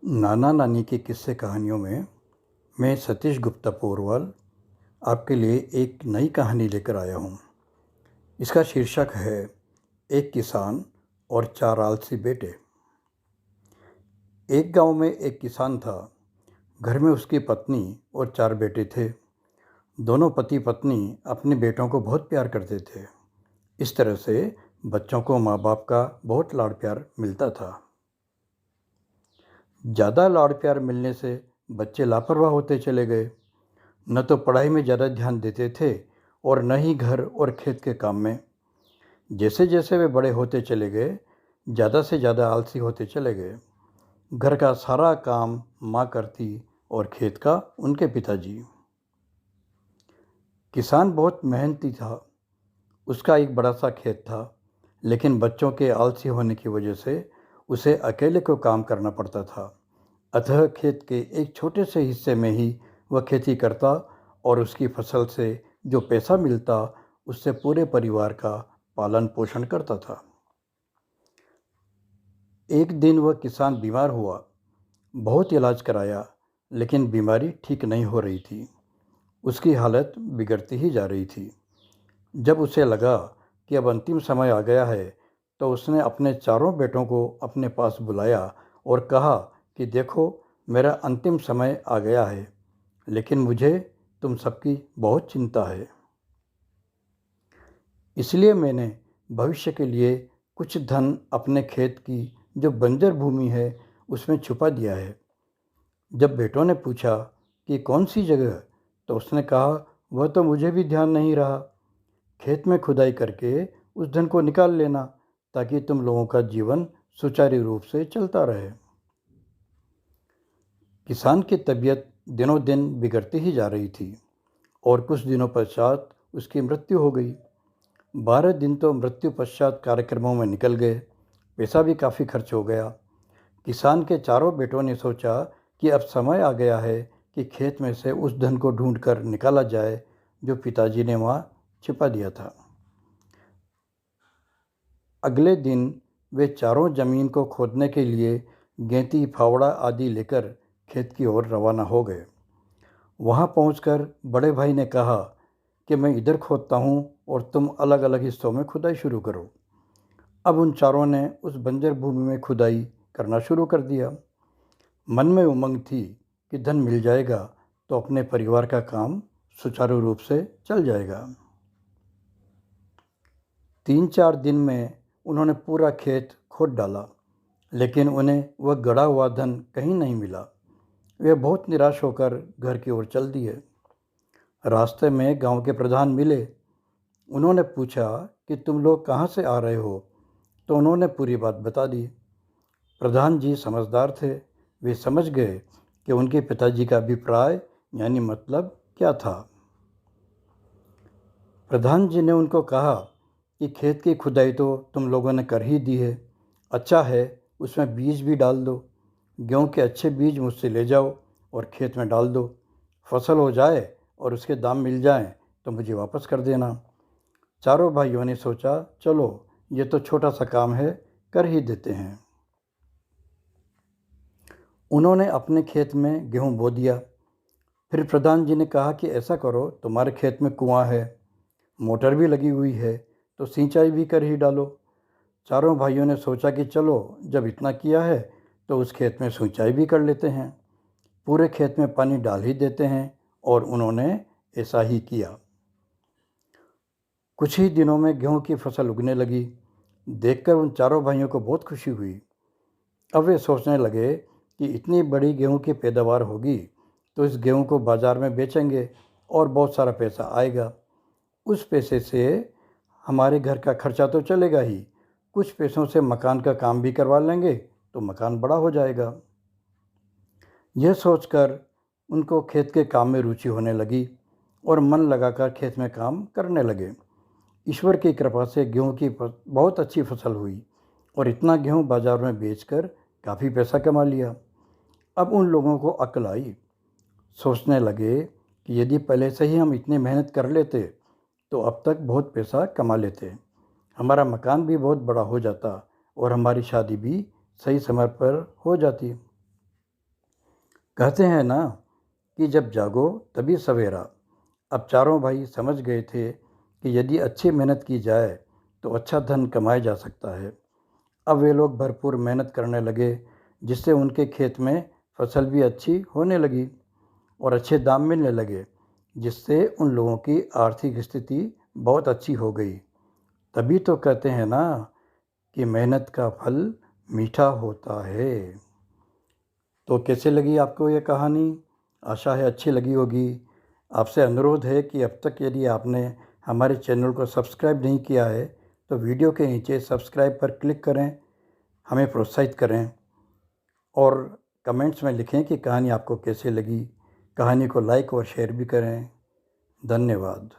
नाना नानी की किस्से कहानियों में मैं सतीश गुप्ता पोरवाल आपके लिए एक नई कहानी लेकर आया हूँ। इसका शीर्षक है एक किसान और चार आलसी बेटे। एक गांव में एक किसान था। घर में उसकी पत्नी और चार बेटे थे। दोनों पति पत्नी अपने बेटों को बहुत प्यार करते थे। इस तरह से बच्चों को माँ बाप का बहुत लाड़ प्यार मिलता था। ज़्यादा लाड़ प्यार मिलने से बच्चे लापरवाह होते चले गए। न तो पढ़ाई में ज़्यादा ध्यान देते थे और न ही घर और खेत के काम में। जैसे जैसे वे बड़े होते चले गए, ज़्यादा से ज़्यादा आलसी होते चले गए। घर का सारा काम माँ करती और खेत का उनके पिताजी। किसान बहुत मेहनती था। उसका एक बड़ा सा खेत था, लेकिन बच्चों के आलसी होने की वजह से उसे अकेले को काम करना पड़ता था। अतः खेत के एक छोटे से हिस्से में ही वह खेती करता और उसकी फसल से जो पैसा मिलता उससे पूरे परिवार का पालन पोषण करता था। एक दिन वह किसान बीमार हुआ। बहुत इलाज कराया, लेकिन बीमारी ठीक नहीं हो रही थी। उसकी हालत बिगड़ती ही जा रही थी। जब उसे लगा कि अब अंतिम समय आ गया है, तो उसने अपने चारों बेटों को अपने पास बुलाया और कहा कि देखो, मेरा अंतिम समय आ गया है, लेकिन मुझे तुम सबकी बहुत चिंता है। इसलिए मैंने भविष्य के लिए कुछ धन अपने खेत की जो बंजर भूमि है उसमें छुपा दिया है। जब बेटों ने पूछा कि कौन सी जगह, तो उसने कहा वह तो मुझे भी ध्यान नहीं रहा। खेत में खुदाई करके उस धन को निकाल लेना, ताकि तुम लोगों का जीवन सुचारू रूप से चलता रहे। किसान की तबीयत दिनों दिन बिगड़ती ही जा रही थी और कुछ दिनों पश्चात उसकी मृत्यु हो गई। 12 दिन तो मृत्यु पश्चात कार्यक्रमों में निकल गए। पैसा भी काफ़ी खर्च हो गया। किसान के चारों बेटों ने सोचा कि अब समय आ गया है कि खेत में से उस धन को ढूंढ कर निकाला जाए जो पिताजी ने वहाँ छिपा दिया था। अगले दिन वे चारों जमीन को खोदने के लिए गेंती, फावड़ा आदि लेकर खेत की ओर रवाना हो गए। वहाँ पहुंचकर बड़े भाई ने कहा कि मैं इधर खोदता हूँ और तुम अलग अलग हिस्सों में खुदाई शुरू करो। अब उन चारों ने उस बंजर भूमि में खुदाई करना शुरू कर दिया। मन में उमंग थी कि धन मिल जाएगा तो अपने परिवार का काम सुचारू रूप से चल जाएगा। 3-4 दिन में उन्होंने पूरा खेत खोद डाला, लेकिन उन्हें वह गड़ा हुआ धन कहीं नहीं मिला। वे बहुत निराश होकर घर की ओर चल दिए। रास्ते में गांव के प्रधान मिले। उन्होंने पूछा कि तुम लोग कहाँ से आ रहे हो, तो उन्होंने पूरी बात बता दी। प्रधान जी समझदार थे। वे समझ गए कि उनके पिताजी का अभिप्राय यानी मतलब क्या था। प्रधान जी ने उनको कहा कि खेत की खुदाई तो तुम लोगों ने कर ही दी है। अच्छा है, उसमें बीज भी डाल दो। गेहूँ के अच्छे बीज मुझसे ले जाओ और खेत में डाल दो। फसल हो जाए और उसके दाम मिल जाएं तो मुझे वापस कर देना। चारों भाइयों ने सोचा, चलो ये तो छोटा सा काम है, कर ही देते हैं। उन्होंने अपने खेत में गेहूँ बो दिया। फिर प्रधान जी ने कहा कि ऐसा करो, तुम्हारे खेत में कुआं है, मोटर भी लगी हुई है, तो सिंचाई भी कर ही डालो। चारों भाइयों ने सोचा कि चलो, जब इतना किया है तो उस खेत में सिंचाई भी कर लेते हैं, पूरे खेत में पानी डाल ही देते हैं। और उन्होंने ऐसा ही किया। कुछ ही दिनों में गेहूं की फसल उगने लगी। देखकर उन चारों भाइयों को बहुत खुशी हुई। अब वे सोचने लगे कि इतनी बड़ी गेहूं की पैदावार होगी तो इस गेहूं को बाज़ार में बेचेंगे और बहुत सारा पैसा आएगा। उस पैसे से हमारे घर का खर्चा तो चलेगा ही, कुछ पैसों से मकान का काम भी करवा लेंगे तो मकान बड़ा हो जाएगा। यह सोचकर उनको खेत के काम में रुचि होने लगी और मन लगाकर खेत में काम करने लगे। ईश्वर की कृपा से गेहूं की बहुत अच्छी फसल हुई और इतना गेहूं बाज़ार में बेचकर काफ़ी पैसा कमा लिया। अब उन लोगों को अक्ल आई। सोचने लगे कि यदि पहले से ही हम इतनी मेहनत कर लेते तो अब तक बहुत पैसा कमा लेते, हमारा मकान भी बहुत बड़ा हो जाता और हमारी शादी भी सही समय पर हो जाती। कहते हैं ना कि जब जागो तभी सवेरा। अब चारों भाई समझ गए थे कि यदि अच्छी मेहनत की जाए तो अच्छा धन कमाया जा सकता है। अब वे लोग भरपूर मेहनत करने लगे, जिससे उनके खेत में फसल भी अच्छी होने लगी और अच्छे दाम मिलने लगे, जिससे उन लोगों की आर्थिक स्थिति बहुत अच्छी हो गई। तभी तो कहते हैं ना कि मेहनत का फल मीठा होता है। तो कैसे लगी आपको ये कहानी? आशा है अच्छी लगी होगी। आपसे अनुरोध है कि अब तक यदि आपने हमारे चैनल को सब्सक्राइब नहीं किया है तो वीडियो के नीचे सब्सक्राइब पर क्लिक करें, हमें प्रोत्साहित करें और कमेंट्स में लिखें कि कहानी आपको कैसे लगी। कहानी को लाइक और शेयर भी करें। धन्यवाद।